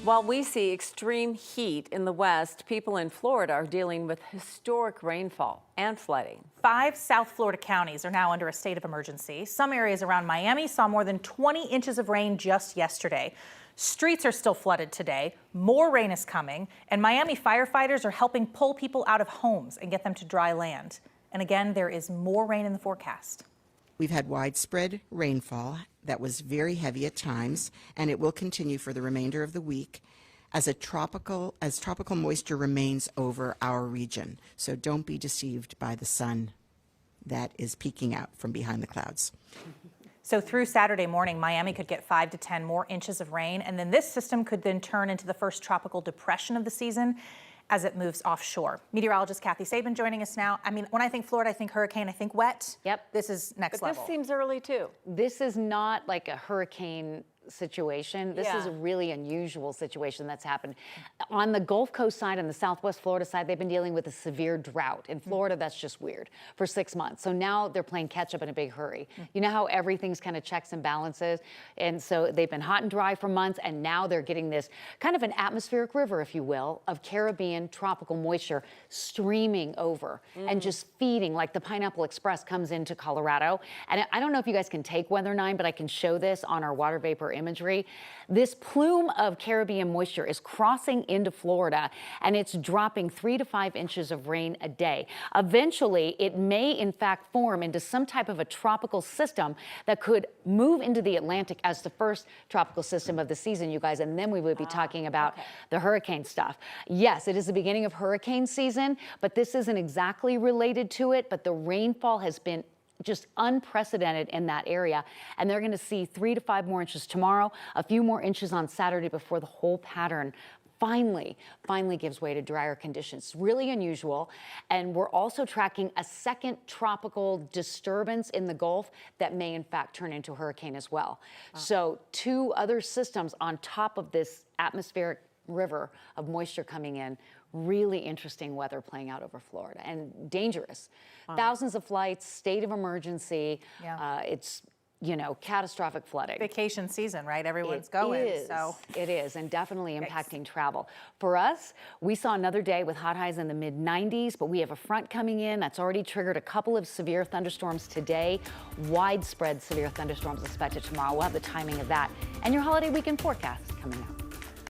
While we see extreme heat in the West, people in Florida are dealing with historic rainfall and flooding. 5 South Florida counties are now under a state of emergency. Some areas around Miami saw more than 20 inches of rain just yesterday. Streets are still flooded today. More rain is coming, and Miami firefighters are helping pull people out of homes and get them to dry land. And again, there is more rain in the forecast. We've had widespread rainfall that was very heavy at times, and it will continue for the remainder of the week as tropical moisture remains over our region. So don't be deceived by the sun that is peeking out from behind the clouds. So through Saturday morning, Miami could get 5 to 10 more inches of rain, and then this system could then turn into the first tropical depression of the season as it moves offshore. Meteorologist Kathy Sabin joining us now. I mean, when I think Florida, I think hurricane, I think wet. Yep. This is next level. This seems early too. This is not like a hurricane situation. This is a really unusual situation that's happened. On the Gulf Coast side and the Southwest Florida side, they've been dealing with a severe drought. In Florida, that's just weird for 6 months. So now they're playing catch up in a big hurry. You know how everything's kind of checks and balances? And so they've been hot and dry for months, and now they're getting this kind of an atmospheric river, if you will, of Caribbean tropical moisture streaming over and just feeding, like the Pineapple Express comes into Colorado. And I don't know if you guys can take Weather 9, but I can show this on our water vapor imagery. This plume of Caribbean moisture is crossing into Florida, and it's dropping 3 to 5 inches of rain a day. Eventually, it may in fact form into some type of a tropical system that could move into the Atlantic as the first tropical system of the season, you guys, and then we would be talking about the hurricane stuff. Yes, it is the beginning of hurricane season, but this isn't exactly related to it, but the rainfall has been just unprecedented in that area. And they're going to see 3 to 5 more inches tomorrow, a few more inches on Saturday before the whole pattern finally gives way to drier conditions. Really unusual. And we're also tracking a second tropical disturbance in the Gulf that may in fact turn into a hurricane as well. Wow. So 2 other systems on top of this atmospheric river of moisture coming in. Really interesting weather playing out over Florida and dangerous. Wow. Thousands of flights, state of emergency. Yeah. It's, you know, catastrophic flooding. Vacation season, right? Everyone's going. So it is, and definitely impacting travel. For us, we saw another day with hot highs in the mid-90s, but we have a front coming in that's already triggered a couple of severe thunderstorms today. Widespread severe thunderstorms expected tomorrow. We'll have the timing of that and your holiday weekend forecast coming up.